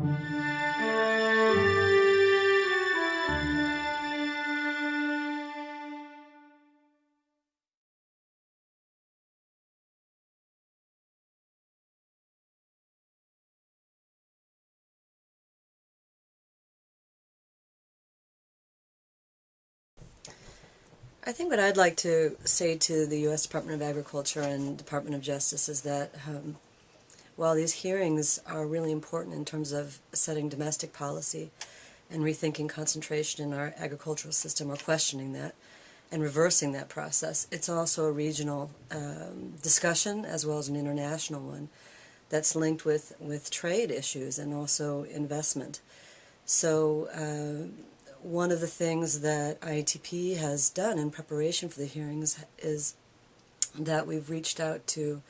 I think what I'd like to say to the U.S. Department of Agriculture and Department of Justice is that while these hearings are really important in terms of setting domestic policy and rethinking concentration in our agricultural system or questioning that and reversing that process, it's also a regional discussion as well as an international one that's linked with trade issues and also investment. So one of the things that IATP has done in preparation for the hearings is that we've reached out to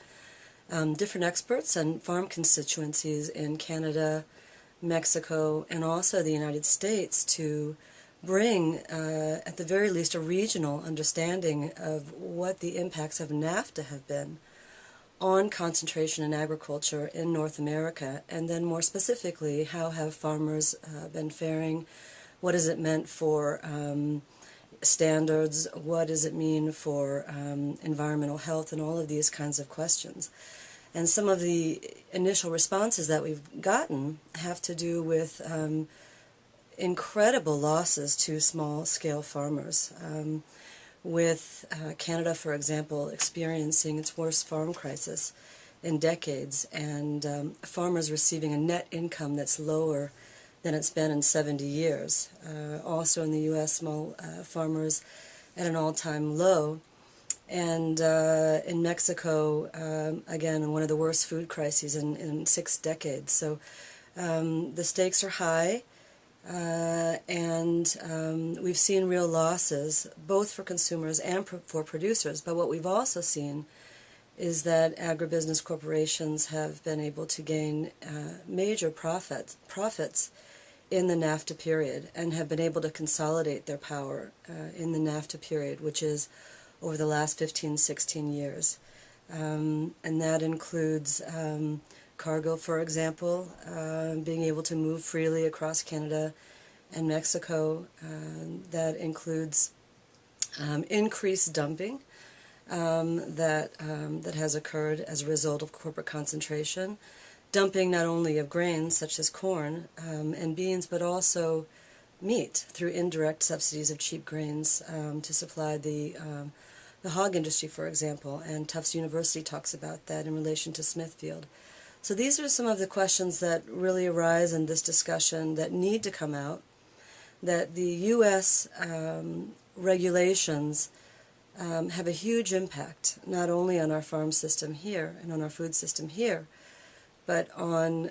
different experts and farm constituencies in Canada, Mexico, and also the United States to bring, at the very least, a regional understanding of what the impacts of NAFTA have been on concentration in agriculture in North America, and then more specifically, how have farmers been faring, what has it meant for standards, what does it mean for environmental health, and all of these kinds of questions. And some of the initial responses that we've gotten have to do with incredible losses to small-scale farmers. With Canada, for example, experiencing its worst farm crisis in decades, and farmers receiving a net income that's lower than it's been in 70 years. Also in the U.S., small farmers at an all-time low. And in Mexico, again, one of the worst food crises in 6 decades. So the stakes are high. And we've seen real losses, both for consumers and for producers. But what we've also seen is that agribusiness corporations have been able to gain major profits in the NAFTA period and have been able to consolidate their power in the NAFTA period, which is over the last 15, 16 years. And that includes cargo, for example, being able to move freely across Canada and Mexico. That includes increased dumping that has occurred as a result of corporate concentration. Dumping not only of grains such as corn and beans, but also meat through indirect subsidies of cheap grains to supply the hog industry, for example. And Tufts University talks about that in relation to Smithfield. So these are some of the questions that really arise in this discussion that need to come out, that the U.S. Regulations have a huge impact, not only on our farm system here and on our food system here, but on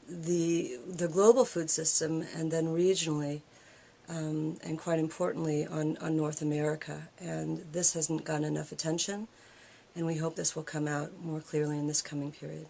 the global food system, and then regionally, and quite importantly on North America. And this hasn't gotten enough attention, and we hope this will come out more clearly in this coming period.